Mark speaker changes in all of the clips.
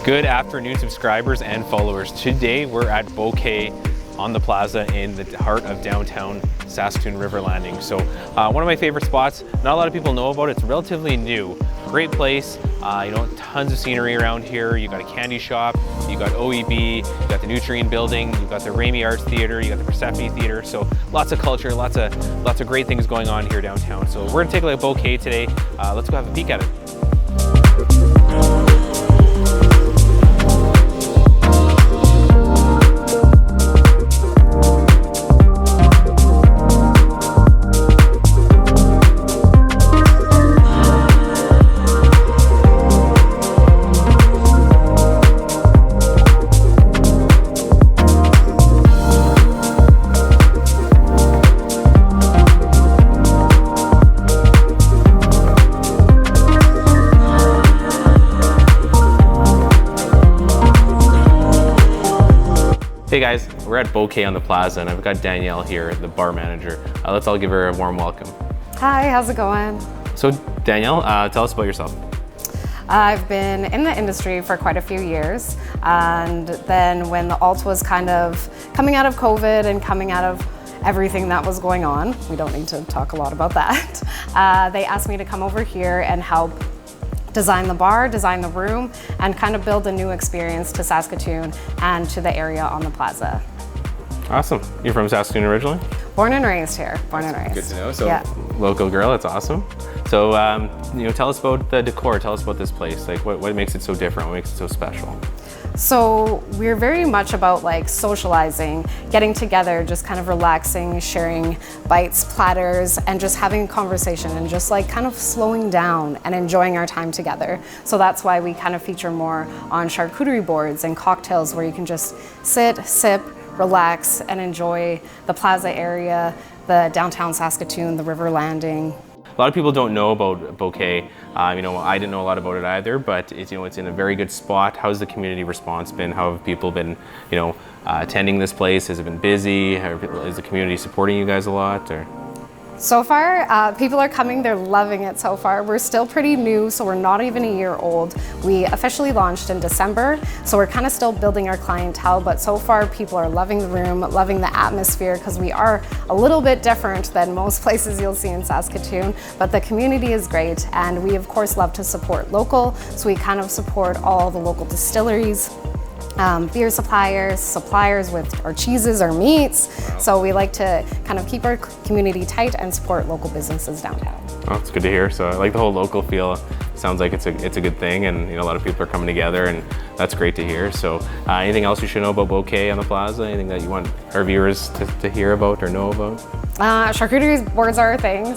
Speaker 1: Good afternoon, subscribers and followers. Today we're at Bokeh on the Plaza in the heart of downtown Saskatoon River Landing. So one of my favorite spots, not a lot of people know about it. It's relatively new. Great place, tons of scenery around here. You got a candy shop, you got OEB, you got the Nutrient building, you got the Remai Arts Theater, you got the Persephone Theater. So lots of culture, lots of great things going on here downtown. So we're gonna take a look at Bokeh today. Let's go have a peek at it. Hey guys, we're at Bokeh on the Plaza and I've got Danielle here, the bar manager. Let's all give her a warm welcome.
Speaker 2: Hi, how's it going?
Speaker 1: So Danielle, tell us about yourself.
Speaker 2: I've been in the industry for quite a few years, and then when the alt was kind of coming out of COVID and coming out of everything that was going on, we don't need to talk a lot about that, they asked me to come over here and help design the bar, design the room, and kind of build a new experience to Saskatoon and to the area on the Plaza.
Speaker 1: Awesome. You're from Saskatoon originally?
Speaker 2: Born and raised here, born and raised.
Speaker 1: Good to know. So
Speaker 2: yeah.
Speaker 1: Local girl, that's awesome. So tell us about the decor, tell us about this place. Like what makes it so different, what makes it so special?
Speaker 2: So we're very much about like socializing, getting together, just kind of relaxing, sharing bites, platters, and just having a conversation and just like kind of slowing down and enjoying our time together. So that's why we kind of feature more on charcuterie boards and cocktails where you can just sit, sip, relax, and enjoy the Plaza area, the downtown Saskatoon, the river landing.
Speaker 1: A lot of people don't know about Bokeh. I didn't know a lot about it either, but it's in a very good spot. How's the community response been? How have people been, attending this place? Has it been busy? Is the community supporting you guys a lot? Or?
Speaker 2: So far, people are coming, they're loving it so far. We're still pretty new, so we're not even a year old. We officially launched in December, so we're kind of still building our clientele, but so far people are loving the room, loving the atmosphere, because we are a little bit different than most places you'll see in Saskatoon, but the community is great, and we of course love to support local, so we kind of support all the local distilleries, beer suppliers with our cheeses or meats. Wow. So we like to kind of keep our community tight and support local businesses downtown.
Speaker 1: Oh, it's good to hear. So I like the whole local feel. Sounds like it's a good thing, and a lot of people are coming together, and that's great to hear. So anything else you should know about Bokeh on the Plaza? Anything that you want our viewers to hear about or know about?
Speaker 2: Charcuterie boards are a thing,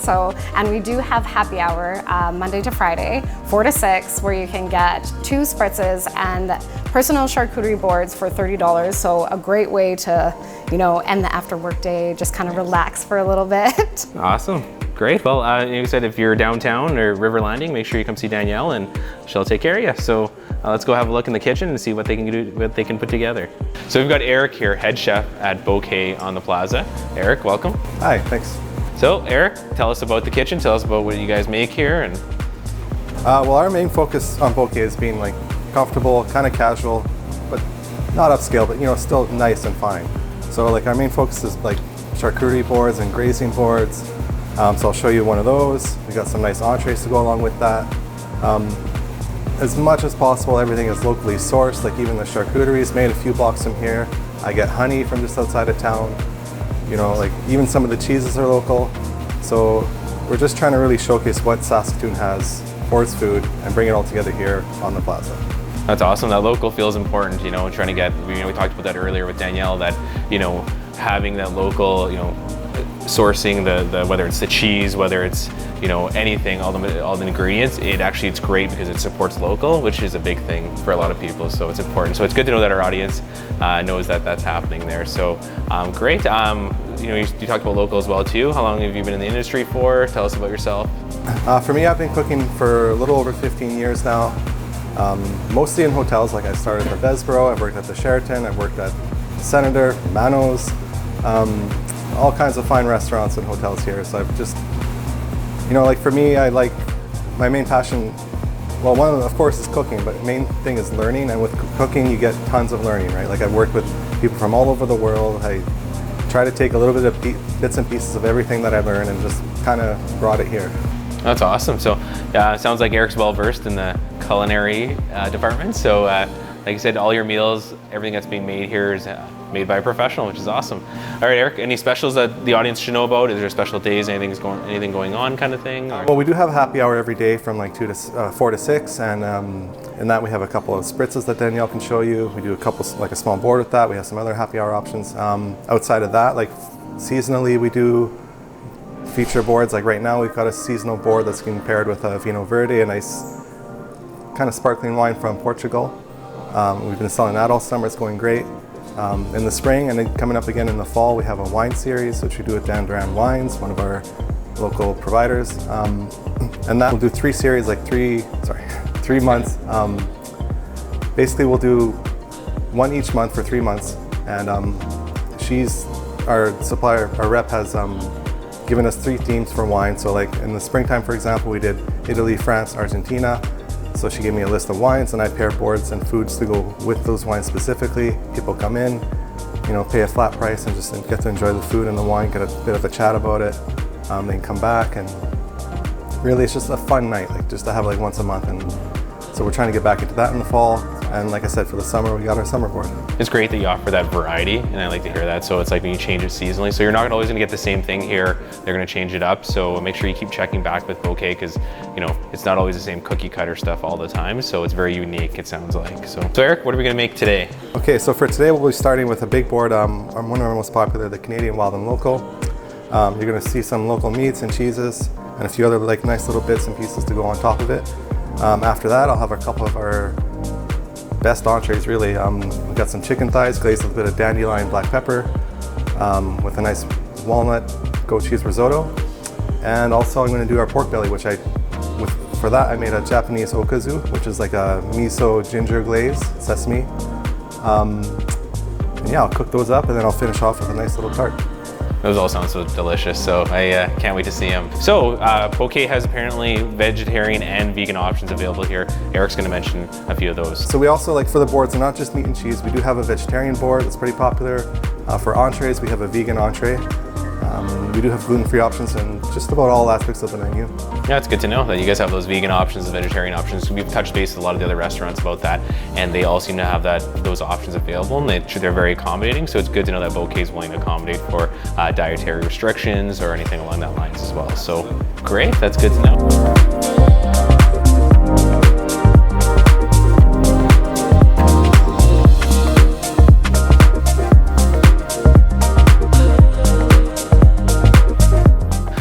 Speaker 2: and we do have happy hour Monday to Friday, 4 to 6, where you can get 2 spritzes and personal charcuterie boards for $30. So a great way to, end the after work day, just kind of relax for a little bit.
Speaker 1: Awesome. Great. Well, you said if you're downtown or River Landing, make sure you come see Danielle and she'll take care of you. So let's go have a look in the kitchen and see what they can do, what they can put together. So we've got Eric here, head chef at Bokeh on the Plaza. Eric, welcome.
Speaker 3: Hi, thanks.
Speaker 1: So Eric, tell us about the kitchen. Tell us about what you guys make here. And
Speaker 3: well, our main focus on Bokeh is being like comfortable, kind of casual, but not upscale, but still nice and fine. So like our main focus is like charcuterie boards and grazing boards. So I'll show you one of those. We got some nice entrees to go along with that. As much as possible, everything is locally sourced. Like even the charcuterie is made a few blocks from here. I get honey from just outside of town. Like even some of the cheeses are local. So we're just trying to really showcase what Saskatoon has for its food and bring it all together here on the Plaza.
Speaker 1: That's awesome. That local feel is important, trying to get, we talked about that earlier with Danielle, that, having that local, sourcing the whether it's the cheese, whether it's anything, all the ingredients, it's great because it supports local, which is a big thing for a lot of people. So it's important. So it's good to know that our audience knows that that's happening there. So great. You talked about local as well too. How long have you been in the industry for? Tell us about yourself.
Speaker 3: For me, I've been cooking for a little over 15 years now. Mostly in hotels. Like I started at the Vesbro, I've worked at the Sheraton, I've worked at Senator, Manos. All kinds of fine restaurants and hotels here. So I've just, like for me, my main passion Well, one of course is cooking, but the main thing is learning, and with cooking you get tons of learning, right? Like I've worked with people from all over the world. I try to take a little bit of bits and pieces of everything that I learned and just kind of brought it here.
Speaker 1: That's awesome. So it sounds like Eric's well versed in the culinary department. So like you said, all your meals, everything that's being made here is made by a professional, which is awesome. All right, Eric, any specials that the audience should know about? Is there special days, anything going on kind of thing? Or?
Speaker 3: Well, we do have a happy hour every day from like 4 to 6, and in that we have a couple of spritzes that Danielle can show you. We do a couple, like a small board with that. We have some other happy hour options. Outside of that, like seasonally, we do feature boards. Like right now, we've got a seasonal board that's being paired with a Vino Verde, a nice kind of sparkling wine from Portugal. We've been selling that all summer. It's going great. In the spring and then coming up again in the fall, we have a wine series, which we do with Dan Duran Wines, one of our local providers. And that we'll do 3 series, like 3 months. Basically, we'll do one each month for 3 months. And she's our supplier, our rep has given us 3 themes for wine. So like in the springtime, for example, we did Italy, France, Argentina. So she gave me a list of wines, and I pair boards and foods to go with those wines specifically. People come in, you know, pay a flat price and just get to enjoy the food and the wine, get a bit of a chat about it. They can come back, and really it's just a fun night, like just to have like once a month. And so we're trying to get back into that in the fall. And like I said, for the summer, we got our summer board.
Speaker 1: It's great that you offer that variety, and I like to hear that. So it's like when you change it seasonally. So you're not always gonna get the same thing here. They're gonna change it up. So make sure you keep checking back with Bokeh, because you know it's not always the same cookie cutter stuff all the time. So it's very unique, it sounds like. So Eric, what are we gonna make today?
Speaker 3: Okay, so for today, we'll be starting with a big board. One of our most popular, the Canadian Wild and Local. You're gonna see some local meats and cheeses, and a few other like nice little bits and pieces to go on top of it. After that, I'll have a couple of our best entrees, really. We've got some chicken thighs glazed with a bit of dandelion black pepper, with a nice walnut goat cheese risotto. And also I'm going to do our pork belly, which for that I made a Japanese okazu, which is like a miso ginger glaze, sesame. And yeah, I'll cook those up, and then I'll finish off with a nice little tart.
Speaker 1: Those all sound so delicious, so I can't wait to see them. So Bokeh has apparently vegetarian and vegan options available here. Eric's gonna mention a few of those.
Speaker 3: So we also, like for the boards, they're not just meat and cheese. We do have a vegetarian board that's pretty popular. For entrees, we have a vegan entree. We do have gluten-free options in just about all aspects of the menu.
Speaker 1: Yeah, it's good to know that you guys have those vegan options and vegetarian options. We've touched base with a lot of the other restaurants about that, and they all seem to have those options available, and they're very accommodating. So it's good to know that Bokeh is willing to accommodate for dietary restrictions or anything along that lines as well. So great, that's good to know.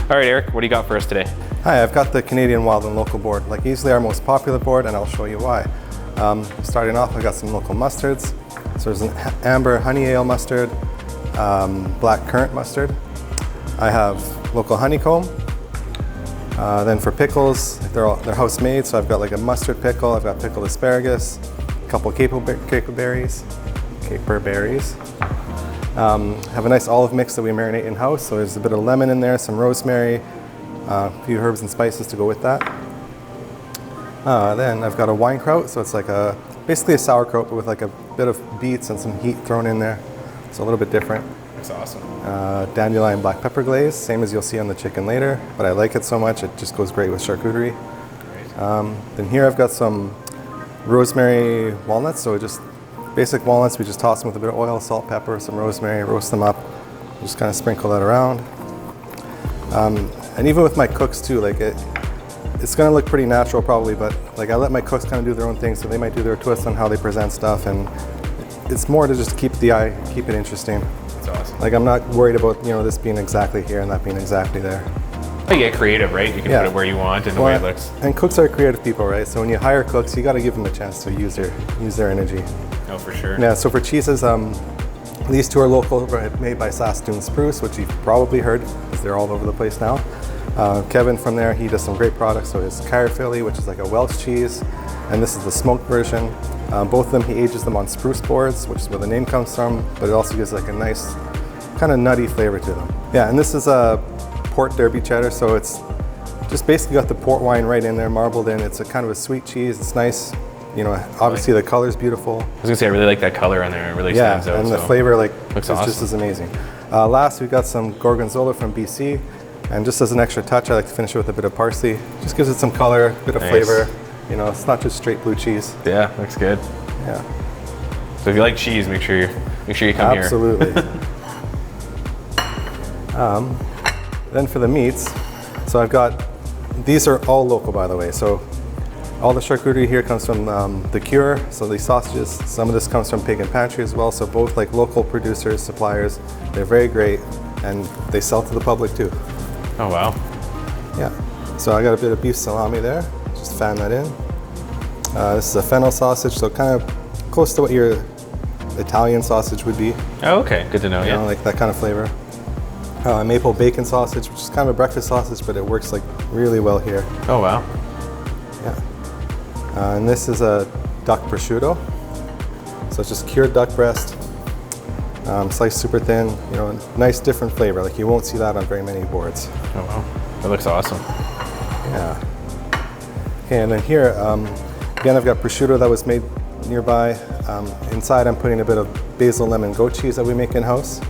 Speaker 1: All right, Eric, what do you got for us today?
Speaker 3: Hi, I've got the Canadian Wild and Local board, like easily our most popular board, and I'll show you why. Starting off, I've got some local mustards. So there's an amber honey ale mustard, black currant mustard. I have local honeycomb. Then for pickles, they're house made, so I've got like a mustard pickle, I've got pickled asparagus, a couple of caper berries. Have a nice olive mix that we marinate in-house, so there's a bit of lemon in there, some rosemary, a few herbs and spices to go with that. Then I've got a wine kraut, so it's like basically a sauerkraut, but with like a bit of beets and some heat thrown in there. It's a little bit different.
Speaker 1: That's awesome.
Speaker 3: Dandelion black pepper glaze, same as you'll see on the chicken later, but I like it so much, it just goes great with charcuterie. Then here I've got some rosemary walnuts, so just basic walnuts, we just toss them with a bit of oil, salt, pepper, some rosemary, roast them up, just kind of sprinkle that around. And even with my cooks too, like it's gonna look pretty natural probably, but like I let my cooks kind of do their own thing, so they might do their twist on how they present stuff, and it's more to just keep the eye, keep it interesting.
Speaker 1: That's awesome.
Speaker 3: Like I'm not worried about, you know, this being exactly here and that being exactly there.
Speaker 1: You get creative, right? You can put it where you want and the way it looks.
Speaker 3: And cooks are creative people, right? So when you hire cooks, you got to give them a chance to use their energy.
Speaker 1: Oh, for sure.
Speaker 3: Yeah. So for cheeses, these two are local, made by Saskatoon Spruce, which you've probably heard because they're all over the place now. Kevin from there, he does some great products. So his Gair Philly, which is like a Welsh cheese, and this is the smoked version. Both of them, he ages them on spruce boards, which is where the name comes from, but it also gives like a nice kind of nutty flavor to them. Yeah, and this is a Port Derby cheddar, so it's just basically got the port wine right in there, marbled in. It's a kind of a sweet cheese. It's nice. You know, obviously the color's beautiful.
Speaker 1: I was gonna say I really like that color on there. It really stands out.
Speaker 3: And the flavor like
Speaker 1: looks
Speaker 3: is
Speaker 1: awesome.
Speaker 3: just as amazing. Last, we got some gorgonzola from BC, and just as an extra touch, I like to finish it with a bit of parsley. Just gives it some color, a bit of flavor. You know, it's not just straight blue cheese.
Speaker 1: Yeah, looks good.
Speaker 3: Yeah.
Speaker 1: So if you like cheese, make sure you come here.
Speaker 3: Absolutely. Then for the meats, so I've got, these are all local, by the way. So all the charcuterie here comes from the Cure, so these sausages. Some of this comes from Pig and Pantry as well. So both like local producers, suppliers. They're very great, and they sell to the public too.
Speaker 1: Oh wow.
Speaker 3: Yeah. So I got a bit of beef salami there. Just fan that in. This is a fennel sausage, so kind of close to what your Italian sausage would be.
Speaker 1: Oh, okay. Good to know.
Speaker 3: You know, like that kind of flavor. Maple bacon sausage, which is kind of a breakfast sausage, but it works like really well here.
Speaker 1: Oh wow.
Speaker 3: Yeah. And this is a duck prosciutto. So it's just cured duck breast, sliced super thin. You know, nice different flavor. Like you won't see that on very many boards.
Speaker 1: Oh wow. That looks awesome.
Speaker 3: Yeah. Okay, and then here, again, I've got prosciutto that was made nearby. Inside, I'm putting a bit of basil lemon goat cheese that we make in-house.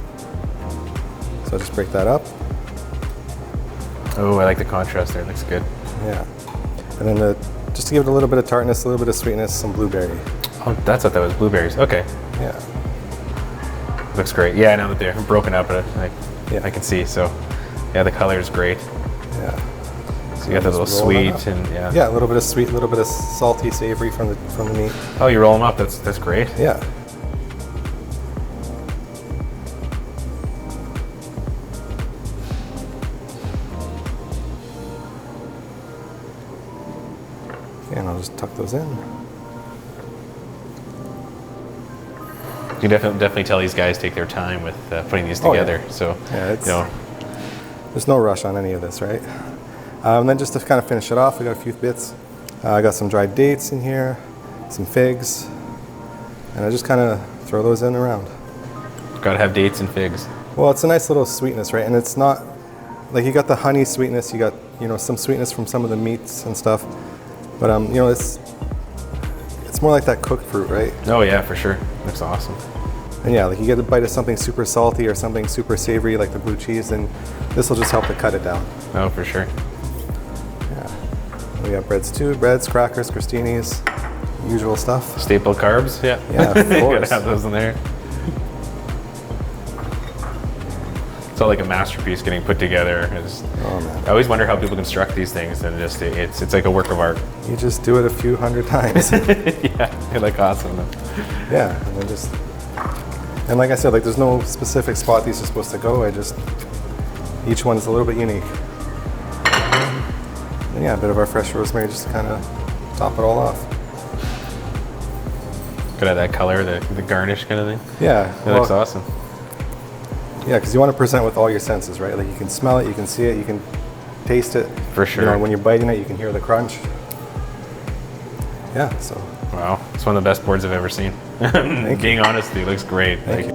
Speaker 3: So I'll just break that up.
Speaker 1: Oh, I like the contrast there. It looks good.
Speaker 3: Yeah. And then just to give it a little bit of tartness, a little bit of sweetness, some blueberry.
Speaker 1: Oh, that's what that was. Blueberries. Okay.
Speaker 3: Yeah.
Speaker 1: Looks great. Yeah, now that they're broken up, I can see. So, yeah, the color is great.
Speaker 3: Yeah.
Speaker 1: So you got the little sweet and yeah.
Speaker 3: Yeah, a little bit of sweet, a little bit of salty, savory from the meat.
Speaker 1: Oh, you roll them up. That's great.
Speaker 3: Yeah. And I'll just tuck those in.
Speaker 1: You can definitely tell these guys take their time with putting these together.
Speaker 3: Yeah.
Speaker 1: So,
Speaker 3: yeah, it's,
Speaker 1: you know,
Speaker 3: there's no rush on any of this, right? And then just to kind of finish it off, we got a few bits. I got some dried dates in here, some figs, and I just kind of throw those in around.
Speaker 1: Gotta have dates and figs.
Speaker 3: Well, it's a nice little sweetness, right? And it's not, like you got the honey sweetness, you got, you know, some sweetness from some of the meats and stuff. But, you know, it's more like that cooked fruit, right?
Speaker 1: Oh yeah, for sure. Looks awesome.
Speaker 3: And yeah, like you get a bite of something super salty or something super savory like the blue cheese, and this will just help to cut it down.
Speaker 1: Oh, for sure.
Speaker 3: We got breads too, breads, crackers, crostinis, usual stuff.
Speaker 1: Staple carbs, yeah.
Speaker 3: Yeah, of course.
Speaker 1: Gotta have those in there. It's all like a masterpiece getting put together.
Speaker 3: Oh man.
Speaker 1: I always wonder how people construct these things, and just it's like a work of art.
Speaker 3: You just do it a few hundred times.
Speaker 1: Yeah, you're like awesome.
Speaker 3: Yeah, and then just, and like I said, like there's no specific spot these are supposed to go. Each one is a little bit unique. And yeah, a bit of our fresh rosemary just to kind of top it all off.
Speaker 1: Could have that color, the garnish kind of thing.
Speaker 3: Yeah.
Speaker 1: It looks awesome.
Speaker 3: Yeah, because you want to present with all your senses, right? Like you can smell it, you can see it, you can taste it.
Speaker 1: For sure.
Speaker 3: You know, when you're biting it, you can hear the crunch. Yeah, so.
Speaker 1: Wow, it's one of the best boards I've ever seen. Being honest, it looks great.
Speaker 3: Thank you.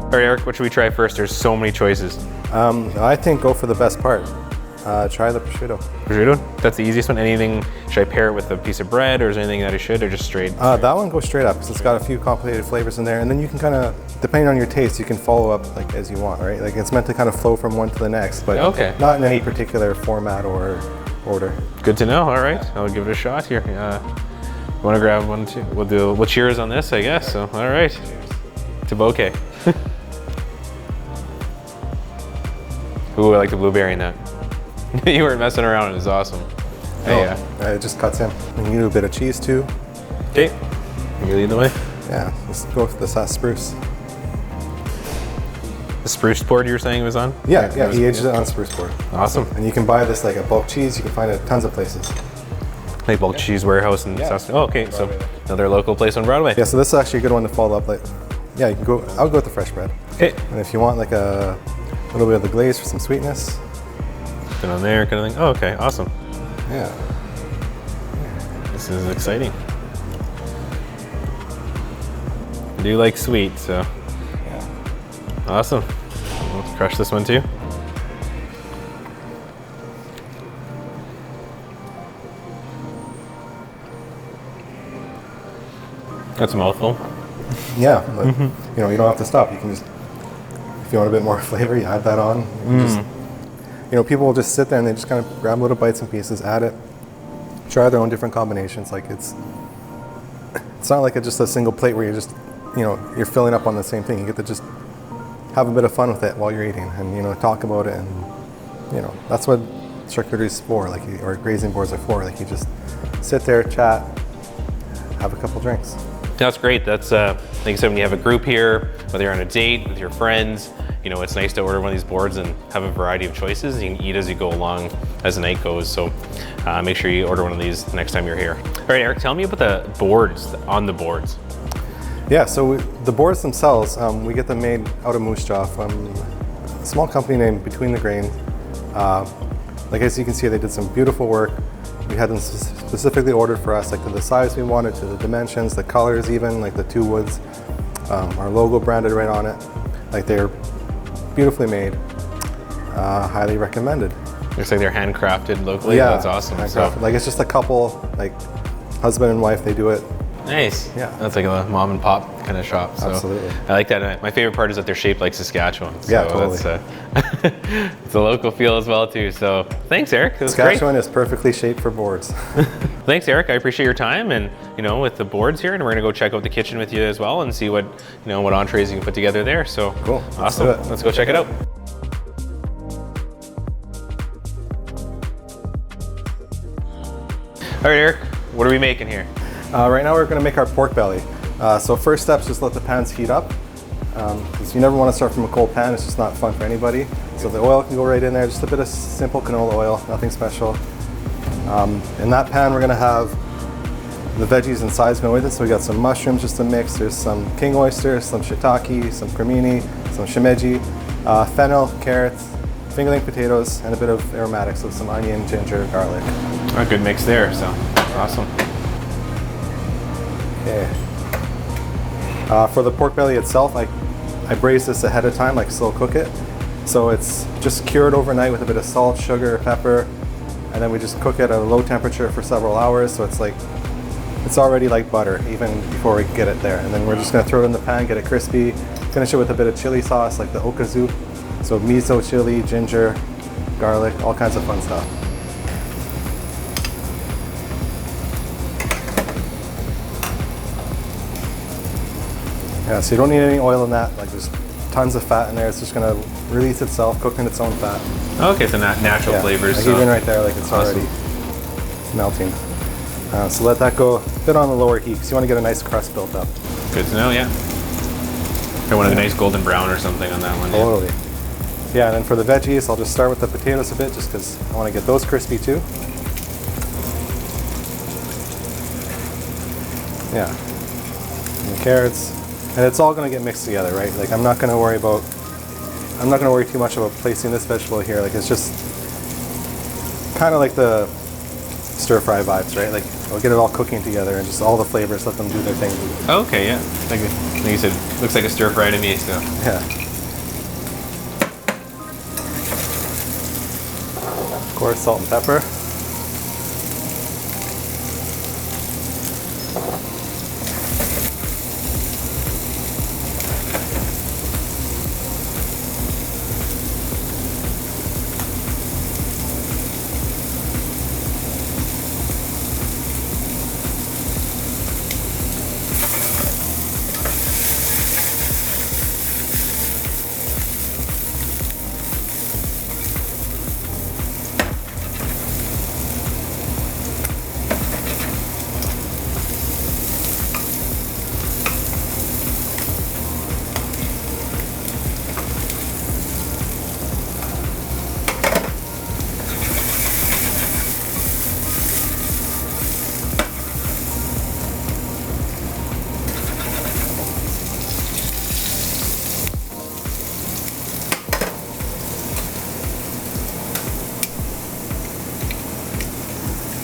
Speaker 1: All right, Eric, what should we try first? There's so many choices.
Speaker 3: I think go for the best part. Try the prosciutto.
Speaker 1: Prosciutto? That's the easiest one. Anything, should I pair it with a piece of bread, or is there anything that I should, or just straight?
Speaker 3: That one goes straight up because it's got a few complicated flavors in there, and then you can kind of, depending on your taste, you can follow up like as you want, right? Like it's meant to kind of flow from one to the next, but not in any particular format or order.
Speaker 1: Good to know. All right, I'll give it a shot here. You want to grab one too? We'll cheers on this, I guess. So, all right, to Bokeh. Ooh, I like the blueberry in that. You weren't messing around. It was awesome. Hey, yeah.
Speaker 3: It just cuts in. And you do a bit of cheese too.
Speaker 1: Okay. You lead the way.
Speaker 3: Yeah, let's go with the Sask spruce.
Speaker 1: The spruce board you were saying was on?
Speaker 3: Yeah, he aged it on spruce board.
Speaker 1: Awesome.
Speaker 3: And you can buy this like at bulk cheese. You can find it at tons of places.
Speaker 1: Like bulk cheese warehouse in Saskatoon. Oh, okay. So another local place on Broadway.
Speaker 3: Yeah, so this is actually a good one to follow up Yeah, you can go. I'll go with the fresh bread.
Speaker 1: Okay.
Speaker 3: And if you want like a little bit of the glaze for some sweetness.
Speaker 1: Put it on there, kind of thing. Oh, okay, awesome.
Speaker 3: Yeah.
Speaker 1: This is exciting. I do like sweet, so.
Speaker 3: Yeah.
Speaker 1: Awesome. Let's crush this one too. That's a mouthful.
Speaker 3: Yeah, but you know, you don't have to stop. You can just, if you want a bit more flavor, you add that on. You know, people will just sit there and they just kind of grab little bites and pieces, add it, try their own different combinations. Like it's not like just a single plate where you're just, you know, you're filling up on the same thing. You get to just have a bit of fun with it while you're eating, and you know, talk about it, and you know, that's what charcuterie is for, like, or grazing boards are for. Like you just sit there, chat, have a couple drinks.
Speaker 1: That's great. That's like I said, when you have a group here, whether you're on a date with your friends, you know, it's nice to order one of these boards and have a variety of choices. You can eat as you go along as the night goes. So make sure you order one of these next time you're here. All right, Eric, tell me about the boards, on the boards.
Speaker 3: Yeah, so the boards themselves, we get them made out of moose jaw from a small company named Between the Grain. Like as you can see, they did some beautiful work. We had them specifically ordered for us, like to the size we wanted, to the dimensions, the colors even, like the two woods. Our logo branded right on it. Like they're beautifully made, highly recommended.
Speaker 1: Looks like they're handcrafted locally.
Speaker 3: Yeah,
Speaker 1: That's awesome.
Speaker 3: handcrafted. Like it's just a couple, like husband and wife, they do it.
Speaker 1: Nice.
Speaker 3: Yeah.
Speaker 1: That's like a mom and pop kind of shop. So
Speaker 3: Absolutely.
Speaker 1: I like that. My favorite part is that they're shaped like Saskatchewan. So
Speaker 3: Yeah, totally.
Speaker 1: That's, it's a local feel as well too. So thanks, Eric. That was
Speaker 3: Saskatchewan is perfectly shaped for boards.
Speaker 1: Thanks, Eric. I appreciate your time, and you know, with the boards here, and we're gonna go check out the kitchen with you as well and see what, you know, what entrees you can put together there. So
Speaker 3: Cool.
Speaker 1: Awesome.
Speaker 3: Let's do it.
Speaker 1: Let's go check it out. All right, Eric, what are we making here?
Speaker 3: Right now we're going to make our pork belly. So first step is just let the pans heat up. Because you never want to start from a cold pan, it's just not fun for anybody. So the oil can go right in there, just a bit of simple canola oil, nothing special. In that pan we're going to have the veggies and sides going with it. So we got some mushrooms just to mix, there's some king oysters, some shiitake, some cremini, some shimeji, fennel, carrots, fingerling potatoes, and a bit of aromatics, so some onion, ginger, garlic.
Speaker 1: A good mix there, so awesome.
Speaker 3: Okay. For the pork belly itself, I braise this ahead of time, like slow cook it. So it's just cured overnight with a bit of salt, sugar, pepper, and then we just cook it at a low temperature for several hours. So it's like, it's already like butter even before we get it there. And then we're just gonna throw it in the pan, get it crispy, finish it with a bit of chili sauce, like the okazu. So miso, chili, ginger, garlic, all kinds of fun stuff. Yeah, so you don't need any oil in that. Like there's tons of fat in there. It's just gonna release itself, cook in its own fat.
Speaker 1: Okay, so natural flavors.
Speaker 3: Like
Speaker 1: So.
Speaker 3: even right there, like it's
Speaker 1: Awesome.
Speaker 3: already melting. So let that go a bit on the lower heat because you want to get a nice crust built up.
Speaker 1: Good to know, yeah. I want a nice golden brown or something on that one. Yeah.
Speaker 3: Totally. Yeah, and then for the veggies, I'll just start with the potatoes a bit just because I want to get those crispy too. Yeah. And the carrots. And it's all going to get mixed together, right? Like I'm not going to worry too much about placing this vegetable here. Like it's just kind of like the stir fry vibes, right? Like I'll get it all cooking together and just all the flavors, let them do their thing.
Speaker 1: Okay, yeah. Like you said, looks like a stir fry to me, so.
Speaker 3: Yeah. Of course, salt and pepper.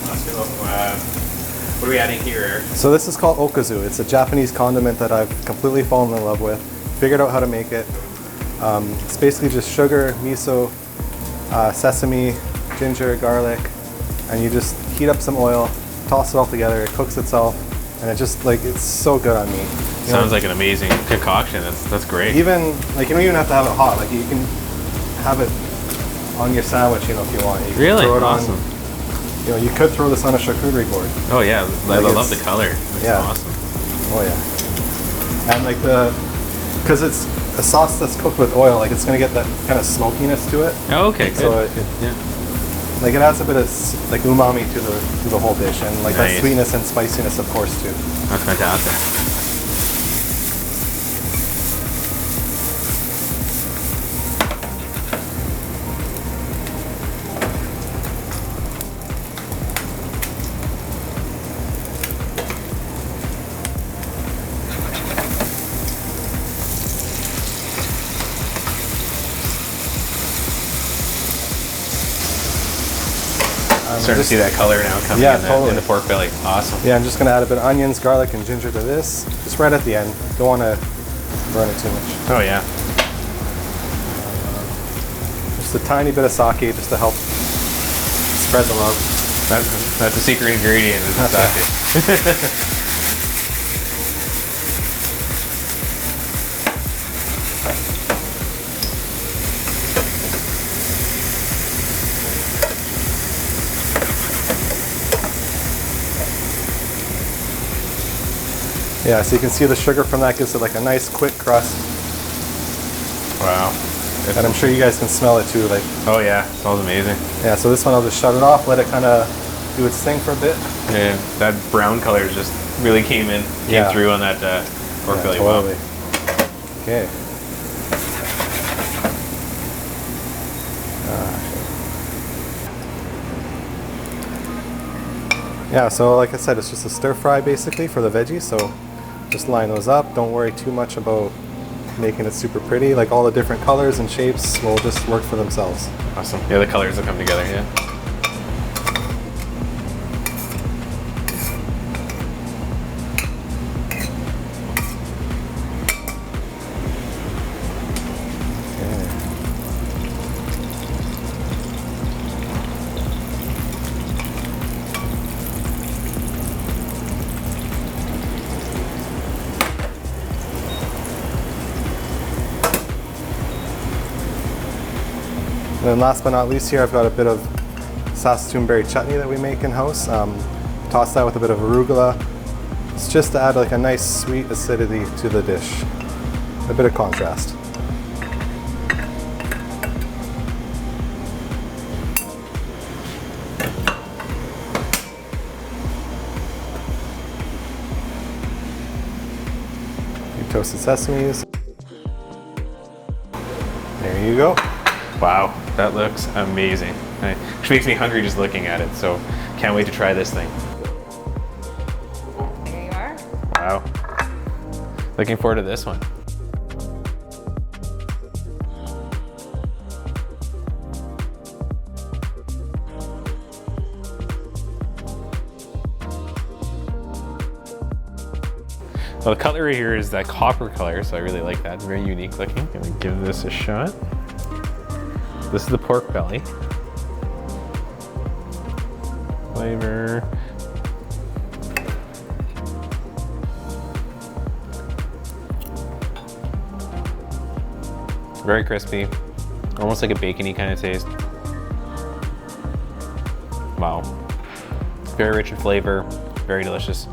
Speaker 1: What are we adding here, Eric?
Speaker 3: So this is called okazu. It's a Japanese condiment that I've completely fallen in love with. Figured out how to make it. It's basically just sugar, miso, sesame, ginger, garlic, and you just heat up some oil, toss it all together, it cooks itself, and it just like, it's so good on meat.
Speaker 1: Sounds like an amazing concoction. That's great.
Speaker 3: Even, like, you don't even have to have it hot. Like, you can have it on your sandwich, you know, if you want. You can
Speaker 1: Really?
Speaker 3: throw it
Speaker 1: Awesome.
Speaker 3: on, you know, you could throw this on a charcuterie board.
Speaker 1: Oh yeah, I
Speaker 3: Like,
Speaker 1: love the color. It's
Speaker 3: yeah.
Speaker 1: awesome.
Speaker 3: Oh yeah. And like because it's a sauce that's cooked with oil, like it's gonna get that kind of smokiness to it.
Speaker 1: Oh, okay, good.
Speaker 3: So
Speaker 1: Yeah.
Speaker 3: like it adds a bit of like umami to the whole dish, and like
Speaker 1: Nice.
Speaker 3: that sweetness and spiciness, of course, too.
Speaker 1: That's fantastic. Starting to see that color now coming
Speaker 3: Yeah,
Speaker 1: in,
Speaker 3: totally.
Speaker 1: in the pork belly. Awesome.
Speaker 3: Yeah, I'm just gonna add a bit of onions, garlic, and ginger to this, just right at the end. Don't want to burn it too much.
Speaker 1: Oh yeah.
Speaker 3: Just a tiny bit of sake, just to help spread the love.
Speaker 1: That's a secret ingredient. Is the sake.
Speaker 3: Yeah, so you can see the sugar from that gives it like a nice quick crust,
Speaker 1: Wow.
Speaker 3: and I'm sure you guys can smell it too. Like,
Speaker 1: Oh yeah, it smells amazing.
Speaker 3: yeah, so this one I'll just shut it off, let it kind of do its thing for a bit.
Speaker 1: Yeah, that brown color just really came
Speaker 3: Yeah.
Speaker 1: through on that pork
Speaker 3: Yeah,
Speaker 1: belly.
Speaker 3: totally.
Speaker 1: Wow.
Speaker 3: Okay. Yeah, so like I said, it's just a stir fry basically for the veggies. So just line those up. Don't worry too much about making it super pretty. Like all the different colors and shapes will just work for themselves.
Speaker 1: Awesome. Yeah, the colors will come together. Yeah.
Speaker 3: And then last but not least here, I've got a bit of Saskatoon berry chutney that we make in-house. Toss that with a bit of arugula. It's just to add like a nice sweet acidity to the dish. A bit of contrast. Your toasted sesames. There you go.
Speaker 1: Wow, that looks amazing. It makes me hungry just looking at it. So can't wait to try this thing.
Speaker 2: There you are.
Speaker 1: Wow. Looking forward to this one. Well, the cutlery here is that copper color, so I really like that. Very unique looking. Gonna give this a shot. This is the pork belly. Flavor. Very crispy, almost like a bacony kind of taste. Wow. Very rich in flavor, very delicious.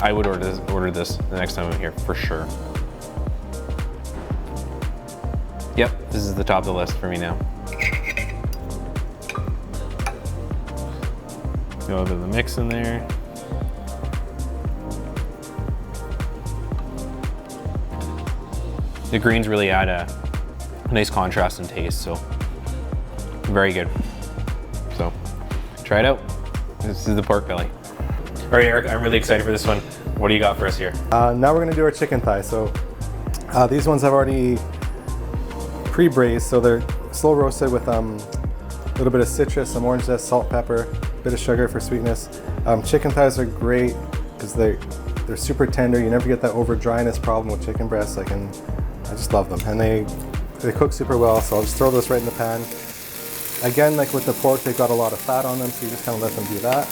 Speaker 1: I would order this the next time I'm here, for sure. Yep, this is the top of the list for me now. Go a bit of the mix in there. The greens really add a nice contrast in taste, so very good. So try it out. This is the pork belly. All right, Eric, I'm really excited for this one. What do you got for us here?
Speaker 3: Now we're gonna do our chicken thigh. So these ones I've already pre-braised, so they're slow roasted with A little bit of citrus, some orange zest, salt, pepper, a bit of sugar for sweetness. Chicken thighs are great because they're super tender. You never get that over dryness problem with chicken breasts. I just love them, and they cook super well. So I'll just throw those right in the pan. Again, like with the pork, they've got a lot of fat on them, so you just kind of let them do that.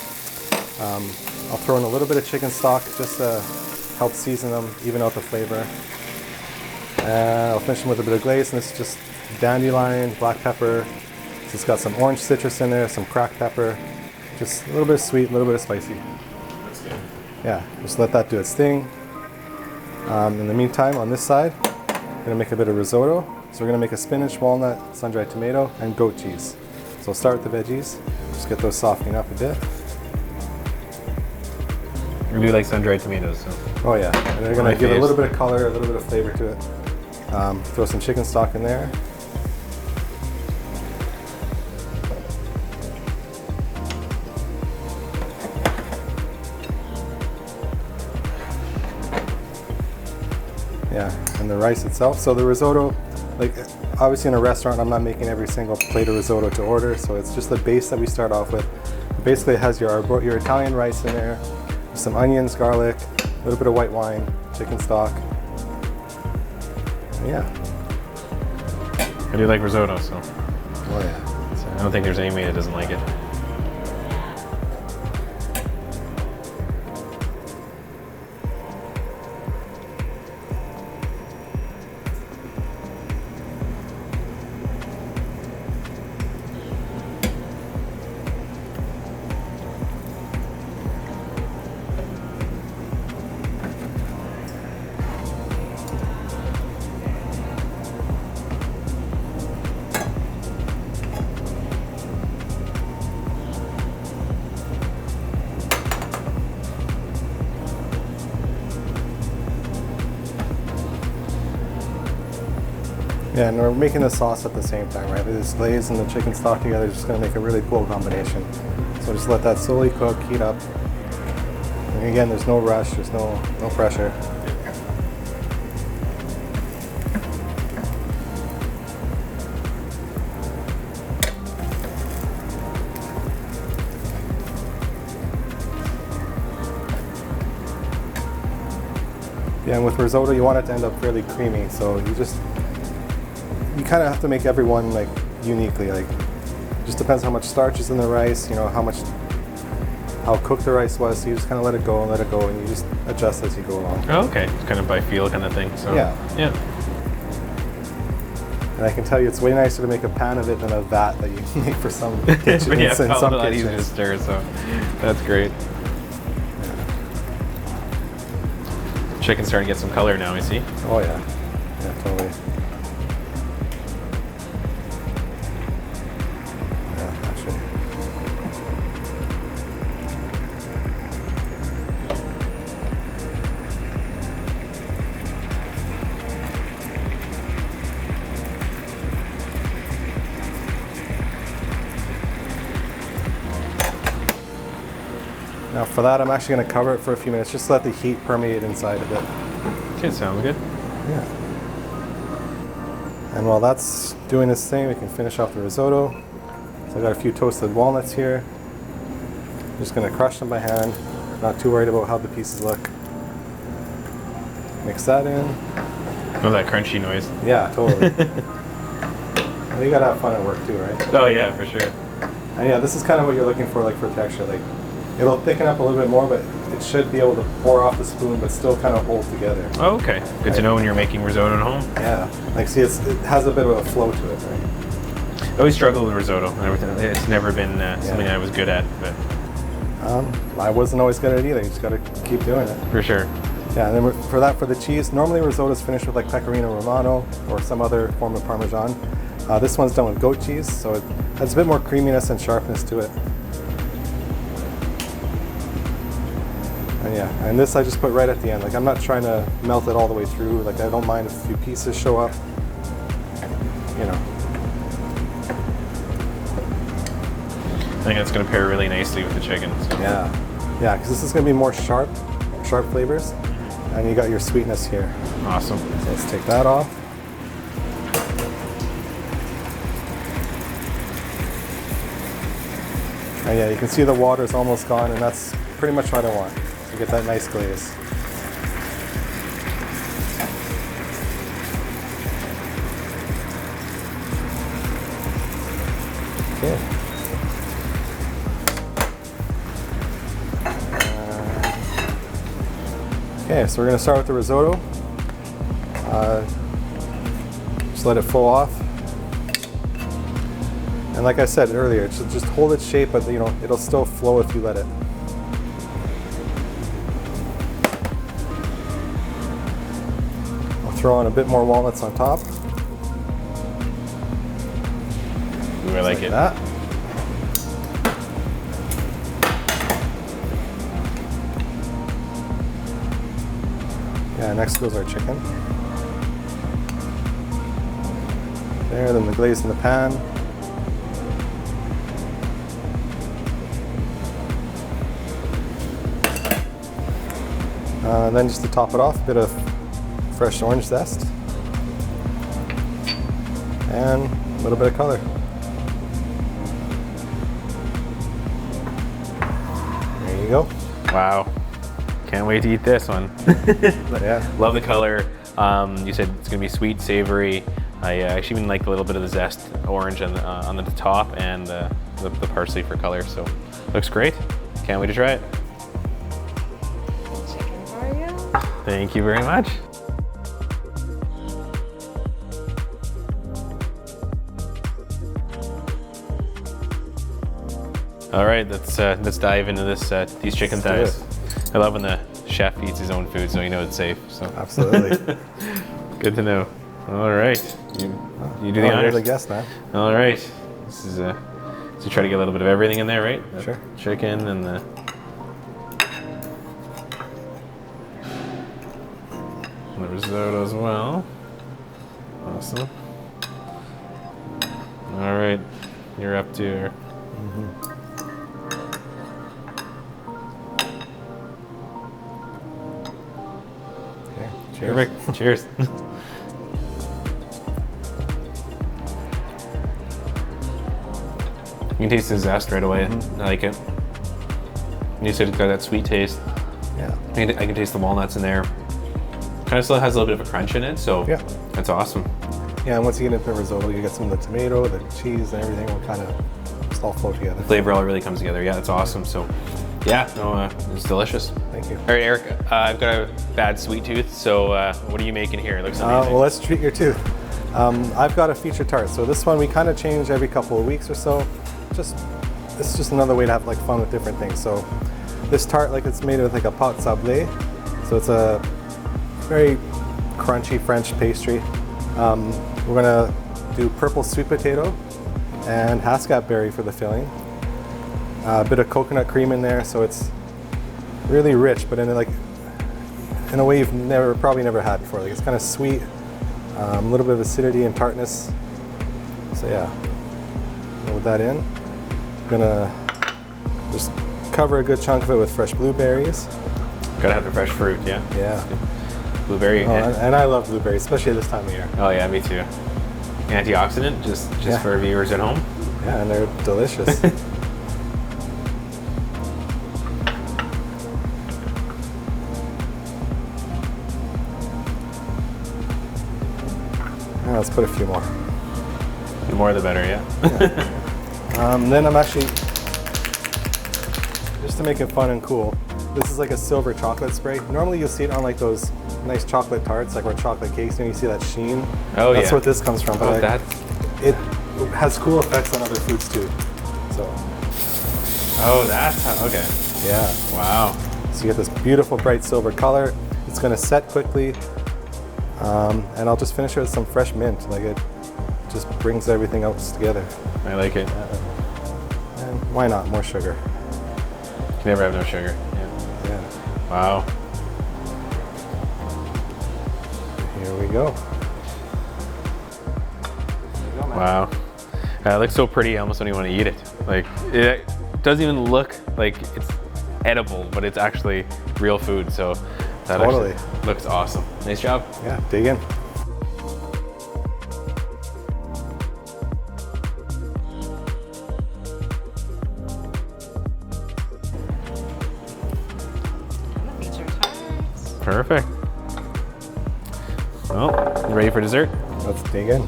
Speaker 3: I'll throw in a little bit of chicken stock just to help season them, even out the flavor. And I'll finish them with a bit of glaze, and this is just dandelion, black pepper. So it's got some orange citrus in there, some cracked pepper, just a little bit of sweet, a little bit of spicy.
Speaker 1: That's good.
Speaker 3: Yeah, just let that do its thing. In the meantime, on this side, I'm gonna make a bit of risotto. So we're gonna make a spinach, walnut, sun-dried tomato, and goat cheese. So we'll start with the veggies, just get those softening up a bit.
Speaker 1: I do like sun-dried tomatoes. So.
Speaker 3: Oh yeah, and they're gonna give it a little bit of color, a little bit of flavor to it. Throw some chicken stock in there. Yeah, and the rice itself. So the risotto, like obviously in a restaurant, I'm not making every single plate of risotto to order. So it's just the base that we start off with. Basically, it has your Italian rice in there, some onions, garlic, a little bit of white wine, chicken stock. And yeah.
Speaker 1: I do like risotto, so.
Speaker 3: Oh yeah.
Speaker 1: So I don't think there's anybody that doesn't like it.
Speaker 3: Yeah, and we're making the sauce at the same time, right? This glaze and the chicken stock together is just going to make a really cool combination. So just let that slowly cook, heat up. And again, there's no rush, there's no pressure. Yeah, and with risotto, you want it to end up fairly creamy, so you kind of have to make everyone like uniquely. Like, just depends how much starch is in the rice, you know, how cooked the rice was. So you just kind of let it go, and you just adjust as you go along.
Speaker 1: Oh, okay, it's kind of by feel kind of thing. So
Speaker 3: yeah. And I can tell you, it's way nicer to make a pan of it than a vat that you make for some kitchens.
Speaker 1: But yeah, it's
Speaker 3: in
Speaker 1: a
Speaker 3: some
Speaker 1: lot easier to
Speaker 3: kitchens.
Speaker 1: stir, so that's great. Chicken's starting to get some color now, I see.
Speaker 3: Oh yeah, totally. Yeah, actually. Now for that, I'm actually going to cover it for a few minutes, just to let the heat permeate inside of it.
Speaker 1: Okay, sounds good.
Speaker 3: Yeah. And while that's doing its thing, we can finish off the risotto. So I got a few toasted walnuts here. I'm just going to crush them by hand. Not too worried about how the pieces look. Mix that in.
Speaker 1: Oh, that crunchy noise.
Speaker 3: Yeah, totally. Well, you gotta have fun at work too, right?
Speaker 1: Oh yeah, for sure.
Speaker 3: And yeah, this is kind of what you're looking for, like for texture. Like, it'll thicken up a little bit more, but it should be able to pour off the spoon, but still kind of hold together.
Speaker 1: Oh, okay. Good to know when you're making risotto at home.
Speaker 3: Yeah. Like, see, it has a bit of a flow to it, right?
Speaker 1: I always struggled with risotto and everything. It's never been something I was good at, but
Speaker 3: I wasn't always good at it either. You just gotta keep doing it.
Speaker 1: for sure.
Speaker 3: Yeah, and then for the cheese, normally risotto is finished with like pecorino romano or some other form of Parmesan. This one's done with goat cheese, so it has a bit more creaminess and sharpness to it. And yeah, and this I just put right at the end. Like, I'm not trying to melt it all the way through. Like, I don't mind if a few pieces show up, you know.
Speaker 1: I think that's going to pair really nicely with the chicken. So.
Speaker 3: Yeah, because this is going to be more sharp flavors, and you got your sweetness here.
Speaker 1: Awesome.
Speaker 3: So let's take that off. And yeah, you can see the water's almost gone, and that's pretty much what I want. To get that nice glaze. Okay. Okay, so we're going to start with the risotto. Just let it flow off. And like I said earlier, it should just hold its shape, but it'll still flow if you let it. I'll throw on a bit more walnuts on top.
Speaker 1: Ooh, I like it.
Speaker 3: That. Yeah, next goes our chicken. There, then the glaze in the pan. And then just to top it off, a bit of fresh orange zest. And a little bit of color. There you go.
Speaker 1: Wow. Can't wait to eat this one.
Speaker 3: Yeah.
Speaker 1: Love the color. You said it's gonna be sweet, savory. I actually even like a little bit of the zest orange on the top and the parsley for color. So looks great. Can't wait to try it.
Speaker 2: Chicken for you.
Speaker 1: Thank you very much. All right, let's dive into these chicken
Speaker 3: Let's
Speaker 1: thighs. I love when the chef eats his own food, so you know it's safe. So
Speaker 3: Absolutely.
Speaker 1: good to know. All right, you do the honors.
Speaker 3: You're the guest, man.
Speaker 1: All right, this is so try to get a little bit of everything in there, right?
Speaker 3: Sure.
Speaker 1: Chicken and the risotto as well. Awesome. All right, you're up to your.
Speaker 3: Okay. Cheers.
Speaker 1: Perfect. Cheers. You can taste the zest right away. I like it. You said it's got that sweet taste.
Speaker 3: Yeah.
Speaker 1: I can taste the walnuts in there. Kind of still has a little bit of a crunch in it, so
Speaker 3: Yeah.
Speaker 1: that's awesome.
Speaker 3: Yeah, and once you get into the risotto, you get some of the tomato, the cheese, and everything will kind of just all flow together.
Speaker 1: Flavor all really comes together. Yeah, it's awesome. So, yeah, no, it's delicious.
Speaker 3: Thank you.
Speaker 1: All right, Eric, I've got a bad sweet tooth, so what are you making here? It looks amazing.
Speaker 3: Well, let's treat your tooth. I've got a feature tart. So this one we kind of change every couple of weeks or so. It's just another way to have like fun with different things. So this tart, like it's made with like a pâte sablé. So it's a very crunchy French pastry. We're gonna do purple sweet potato and Hascat berry for the filling. A bit of coconut cream in there, so it's really rich, but in a way you've probably never had before. Like it's kind of sweet, a little bit of acidity and tartness. So yeah, load that in. Gonna just cover a good chunk of it with fresh blueberries.
Speaker 1: Gotta have the fresh fruit, yeah.
Speaker 3: Yeah.
Speaker 1: Blueberry.
Speaker 3: And I love blueberries, especially this time of year.
Speaker 1: Oh yeah, me too. Antioxidant, just
Speaker 3: Yeah.
Speaker 1: for viewers at home.
Speaker 3: Yeah, and they're delicious. Now let's put a few more.
Speaker 1: The more the better, yeah.
Speaker 3: Then I'm actually, just to make it fun and cool, this is like a silver chocolate spray. Normally you'll see it on like those nice chocolate tarts, like or chocolate cakes, and you see that sheen.
Speaker 1: Oh,
Speaker 3: That's
Speaker 1: yeah.
Speaker 3: what this comes from. But it has cool effects on other foods too. So.
Speaker 1: Oh, that's how, okay.
Speaker 3: Yeah.
Speaker 1: Wow.
Speaker 3: So you get this beautiful bright silver color. It's gonna set quickly. And I'll just finish it with some fresh mint. Like it just brings everything else together.
Speaker 1: I like it.
Speaker 3: And why not? More sugar.
Speaker 1: You can never have no sugar. Yeah.
Speaker 3: Yeah.
Speaker 1: Wow.
Speaker 3: Here we go.
Speaker 1: Wow. It looks so pretty, I almost don't even want to eat it. Like, it doesn't even look like it's edible, but it's actually real food. So that
Speaker 3: Totally.
Speaker 1: actually looks awesome. Nice job.
Speaker 3: Yeah, dig in.
Speaker 1: Perfect. Well, you ready for dessert?
Speaker 3: Let's dig in.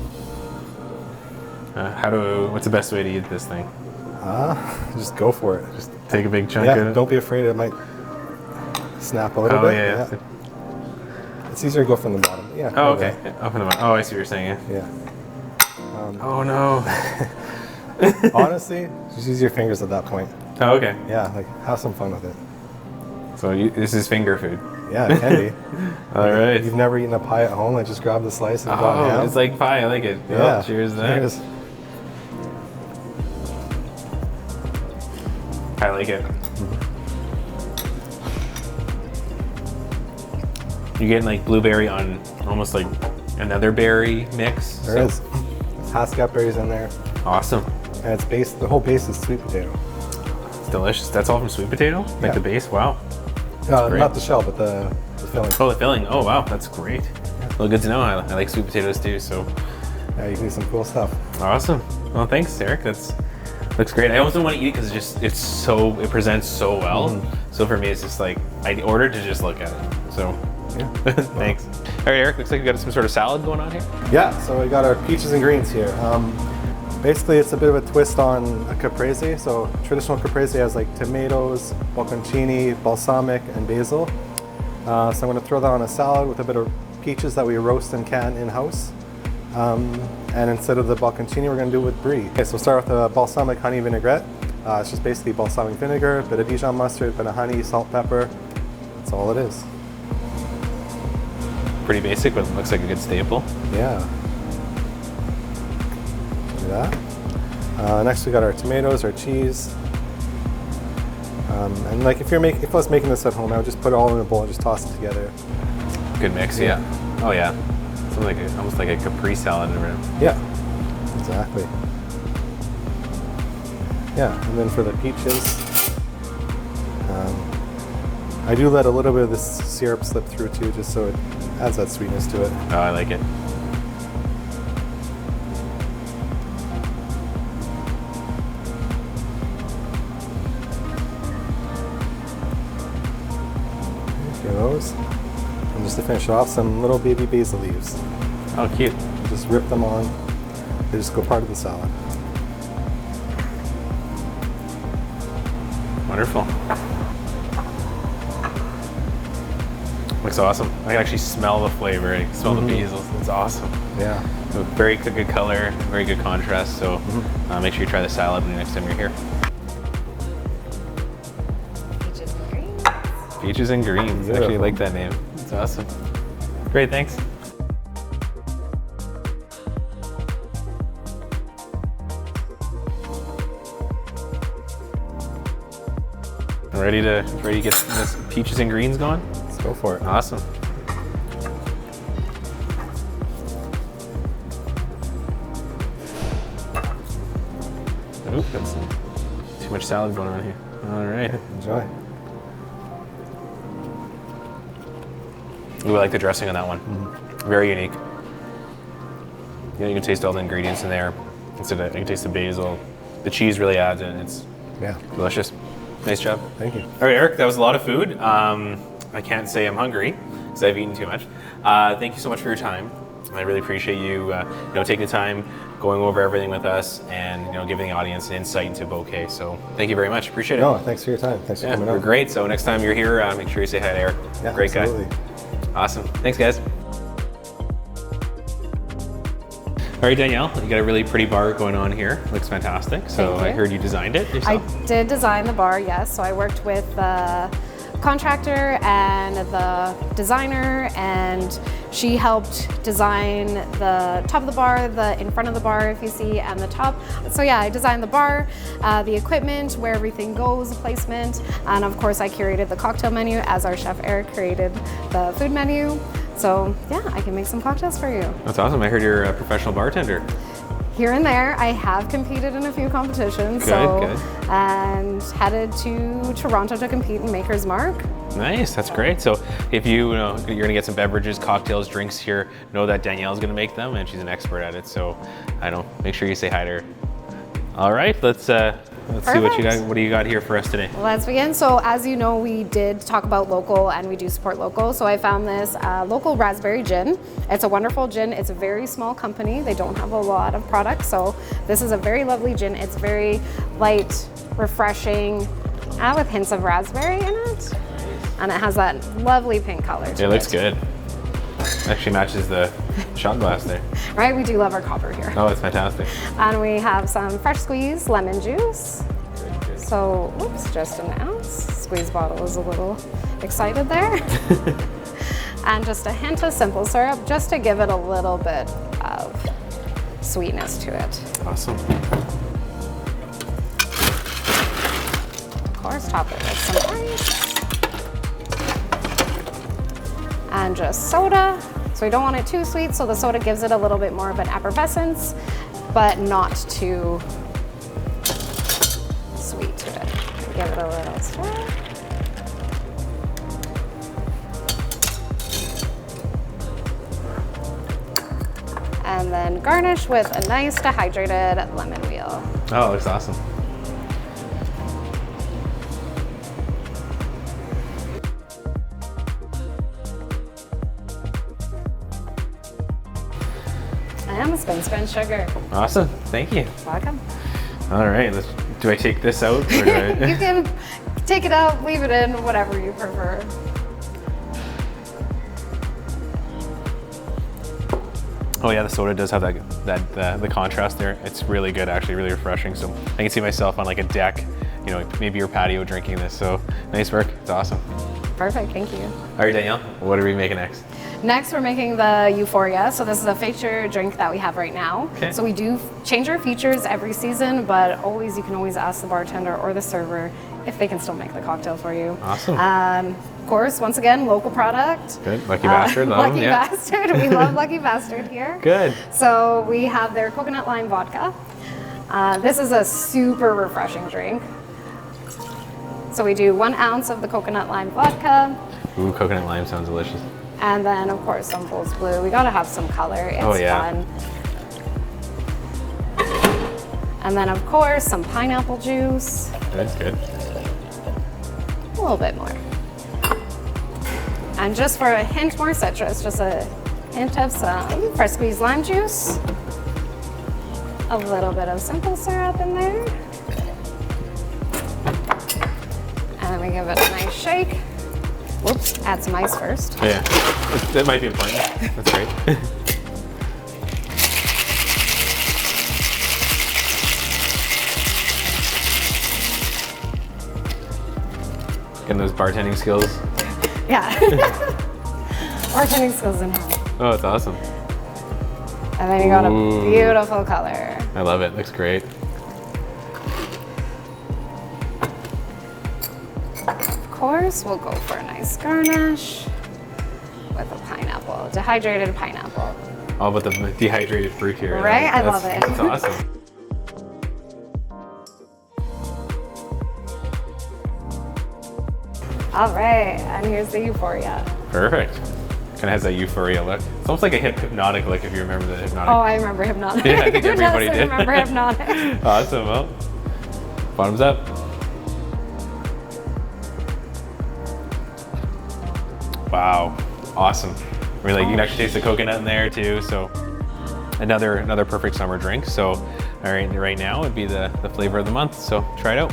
Speaker 1: What's the best way to eat this thing?
Speaker 3: Just go for it. Just
Speaker 1: Take a big chunk
Speaker 3: yeah.
Speaker 1: of it?
Speaker 3: Don't be afraid. It might snap a little bit.
Speaker 1: Yeah.
Speaker 3: It's easier to go from the bottom. Yeah.
Speaker 1: Oh, okay. Up in the bottom. Oh, I see what you're saying.
Speaker 3: Yeah.
Speaker 1: Oh no.
Speaker 3: Honestly, just use your fingers at that point.
Speaker 1: Oh, okay.
Speaker 3: Yeah, like have some fun with it.
Speaker 1: So this is finger food.
Speaker 3: Yeah, it can be.
Speaker 1: All right.
Speaker 3: You've never eaten a pie at home? Like just grab the slice and gone ham?
Speaker 1: It's like pie. I like it.
Speaker 3: Yeah.
Speaker 1: Oh, cheers to that.
Speaker 3: Cheers.
Speaker 1: I like it. You're getting like blueberry on almost like another berry mix.
Speaker 3: There is. Sask berries in there.
Speaker 1: Awesome.
Speaker 3: And the whole base is sweet potato.
Speaker 1: It's delicious. That's all from sweet potato? Like
Speaker 3: Yeah.
Speaker 1: the base? Wow.
Speaker 3: Not the shell, but the filling.
Speaker 1: Oh, the filling. Oh, wow. That's great. Well, good to know. I like sweet potatoes too, so.
Speaker 3: Yeah, you can do some cool stuff.
Speaker 1: Awesome. Well, thanks, Eric. Looks great. I almost don't want to eat it because it presents so well. So for me, it's just like, I ordered to just look at it. So,
Speaker 3: Yeah.
Speaker 1: thanks. All right, Eric, looks like you got some sort of salad going on here.
Speaker 3: Yeah, so we got our peaches and greens here. Basically, it's a bit of a twist on a caprese. So traditional caprese has like tomatoes, bocconcini, balsamic, and basil. So I'm going to throw that on a salad with a bit of peaches that we roast and can in-house. And instead of the bocconcini, we're going to do it with brie. Okay, so we'll start with a balsamic honey vinaigrette. It's just basically balsamic vinegar, a bit of Dijon mustard, a bit of honey, salt, pepper. That's all it is.
Speaker 1: Pretty basic, but looks like a good staple.
Speaker 3: Yeah. Do that. Next we got our tomatoes, our cheese. And like if I was making this at home, I would just put it all in a bowl and just toss it together.
Speaker 1: Good mix, yeah. Oh yeah. Something almost like a Capri salad.
Speaker 3: Yeah, exactly. Yeah, and then for the peaches, I do let a little bit of this syrup slip through too, just so it adds that sweetness to it.
Speaker 1: Oh, I like it.
Speaker 3: A few of those. And just to finish off, some little baby basil leaves.
Speaker 1: Oh, cute.
Speaker 3: Just rip them on. They just go part of the salad.
Speaker 1: Wonderful. Looks awesome. I can actually smell the flavor. I can smell the basil. It's awesome.
Speaker 3: Yeah.
Speaker 1: Very good color, very good contrast. So make sure you try the salad the next time you're here.
Speaker 2: Peaches and greens.
Speaker 1: Peaches and greens. I actually like that name. It's awesome. Great, thanks. Ready to get this peaches and greens going?
Speaker 3: Let's go for it.
Speaker 1: Awesome. Oop, that's too much salad going on here. All right.
Speaker 3: Enjoy.
Speaker 1: Ooh, I like the dressing on that one. Very unique. You can taste all the ingredients in there. I can taste the basil. The cheese really adds in. It's delicious. Nice job.
Speaker 3: Thank you.
Speaker 1: All right, Eric, that was a lot of food. I can't say I'm hungry because I've eaten too much. Thank you so much for your time. I really appreciate you, taking the time, going over everything with us, and giving the audience an insight into Bokeh. So thank you very much. Appreciate it.
Speaker 3: No, thanks for your time. Thanks for coming
Speaker 1: we're
Speaker 3: out.
Speaker 1: great. So next time you're here, make sure you say hi to Eric.
Speaker 3: Yeah,
Speaker 1: Great
Speaker 3: absolutely.
Speaker 1: guy. Awesome. Thanks, guys. All right, Danielle, you got a really pretty bar going on here. Looks fantastic. So I heard you designed it yourself.
Speaker 2: I did design the bar, yes. So I worked with the contractor and the designer, and she helped design the top of the bar, the in front of the bar, if you see, and the top. So yeah, I designed the bar, the equipment, where everything goes, the placement, and of course I curated the cocktail menu as our chef Eric created the food menu. So yeah, I can make some cocktails for you.
Speaker 1: That's awesome. I heard you're a professional bartender.
Speaker 2: Here and there, I have competed in a few competitions.
Speaker 1: Good.
Speaker 2: And headed to Toronto to compete in Maker's Mark.
Speaker 1: Nice, that's great. So if you're gonna get some beverages, cocktails, drinks here, know that Danielle's gonna make them and she's an expert at it. So make sure you say hi to her. All right, let's Let's see what you
Speaker 2: Perfect.
Speaker 1: got. What do you got here for us today?
Speaker 2: Let's begin. So as you know, we did talk about local and we do support local. So I found this local raspberry gin. It's a wonderful gin. It's a very small company. They don't have a lot of products. So this is a very lovely gin. It's very light, refreshing, and with hints of raspberry in it. And it has that lovely pink color to it.
Speaker 1: It looks good. Actually matches the shot glass there.
Speaker 2: Right, we do love our copper here.
Speaker 1: Oh, it's fantastic.
Speaker 2: And we have some fresh squeezed lemon juice.
Speaker 1: Good.
Speaker 2: So, oops, just an ounce. Squeeze bottle is a little excited there. And just a hint of simple syrup, just to give it a little bit of sweetness to it.
Speaker 1: Awesome.
Speaker 2: Of course, top it with some ice. And just soda. So we don't want it too sweet, so the soda gives it a little bit more of an effervescence, but not too sweet to it. Give it a little stir. And then garnish with a nice dehydrated lemon wheel.
Speaker 1: Oh, it looks awesome.
Speaker 2: And spin sugar.
Speaker 1: Awesome. Thank you.
Speaker 2: Welcome.
Speaker 1: All right. Do I take this out? Or do I...
Speaker 2: You can take it out, leave it in, whatever you prefer.
Speaker 1: Oh yeah, the soda does have the contrast there. It's really good, actually, really refreshing. So I can see myself on like a deck, you know, maybe your patio drinking this. So nice work. It's awesome.
Speaker 2: Perfect, thank you.
Speaker 1: All right, Danielle, what are we making next?
Speaker 2: Next, we're making the Euphoria. So this is a feature drink that we have right now.
Speaker 1: Okay.
Speaker 2: So we do change our features every season, but you can always ask the bartender or the server if they can still make the cocktail for you.
Speaker 1: Awesome.
Speaker 2: Of course, once again, local product.
Speaker 1: Good. Lucky Bastard. Love
Speaker 2: Lucky
Speaker 1: them, yeah.
Speaker 2: Bastard. We love Lucky Bastard here.
Speaker 1: Good.
Speaker 2: So we have their coconut lime vodka. This is a super refreshing drink. So we do 1 ounce of the coconut lime vodka.
Speaker 1: Ooh, coconut lime sounds delicious.
Speaker 2: And then, of course, some Bulls Blue. We gotta have some color. It's fun. And then, of course, some pineapple juice.
Speaker 1: That's good.
Speaker 2: A little bit more. And just for a hint more citrus, just a hint of some fresh squeezed lime juice. A little bit of simple syrup in there. And then we give it a nice shake. Whoops, add some ice first.
Speaker 1: Yeah, that might be important. That's great. Getting those bartending skills.
Speaker 2: Yeah. Bartending skills in hand.
Speaker 1: Oh, it's awesome.
Speaker 2: And then you got a beautiful color.
Speaker 1: I love it. Looks great.
Speaker 2: Of course, we'll go for a nice garnish with a pineapple, dehydrated pineapple.
Speaker 1: All about the dehydrated fruit here.
Speaker 2: Right? I love it.
Speaker 1: That's awesome.
Speaker 2: All right, and here's the Euphoria.
Speaker 1: Perfect. Kind of has that euphoria look. It's almost like a hypnotic look, if you remember the hypnotic.
Speaker 2: Oh, I remember Hypnotic.
Speaker 1: Yeah, I think everybody
Speaker 2: Yes,
Speaker 1: did.
Speaker 2: I remember Hypnotic.
Speaker 1: Awesome. Well, bottoms up. Wow. Awesome. Really, you can actually taste the coconut in there too. So another perfect summer drink. So, all right now would be the flavor of the month. So try it out.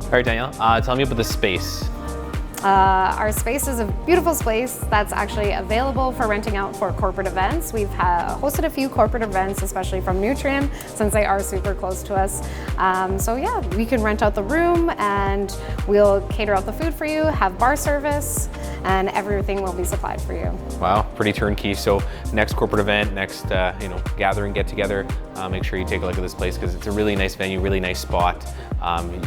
Speaker 1: All right, Danielle, tell me about the space.
Speaker 2: Our space is a beautiful space that's actually available for renting out for corporate events. We've hosted a few corporate events, especially from Nutrien, since they are super close to us. So yeah, we can rent out the room and we'll cater out the food for you, have bar service, and everything will be supplied for you.
Speaker 1: Wow, pretty turnkey. So next corporate event, next gathering, get together, make sure you take a look at this place because it's a really nice venue, really nice spot.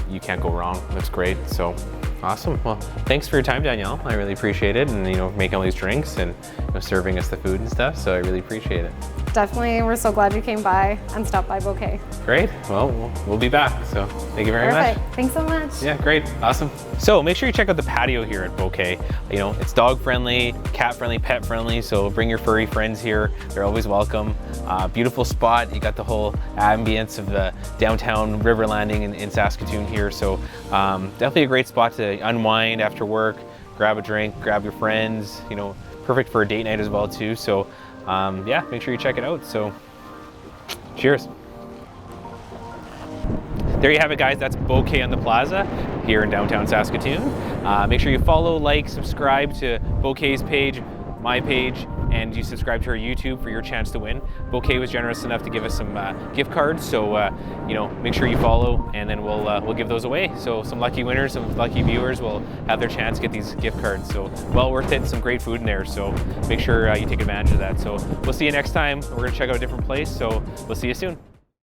Speaker 1: You can't go wrong. Looks great. So awesome. Well, thanks for your time, Danielle. I really appreciate it, and making all these drinks and serving us the food and stuff. So I really appreciate it.
Speaker 2: definitely. We're so glad you came by and stopped by Bokeh.
Speaker 1: Great. Well, we'll be back. So thank you very much.
Speaker 2: Perfect. Thanks so much.
Speaker 1: Yeah, great. Awesome. So make sure you check out the patio here at Bokeh. You know, it's dog friendly, cat friendly, pet friendly. So bring your furry friends here. They're always welcome. Beautiful spot. You got the whole ambience of the downtown river landing in Saskatoon here. So definitely a great spot to unwind after work, grab a drink, grab your friends, you know, perfect for a date night as well too. So yeah, make sure you check it out. So cheers. There you have it, guys. That's Bokeh on the Plaza here in downtown Saskatoon. Make sure you follow, like, subscribe to Bokeh's page, my page, and you subscribe to our YouTube for your chance to win. Bokeh was generous enough to give us some gift cards, so you know, make sure you follow, and then we'll give those away. So some lucky winners, some lucky viewers will have their chance to get these gift cards. So well worth it. Some great food in there. So make sure you take advantage of that. So we'll see you next time. We're gonna check out a different place. So we'll see you soon.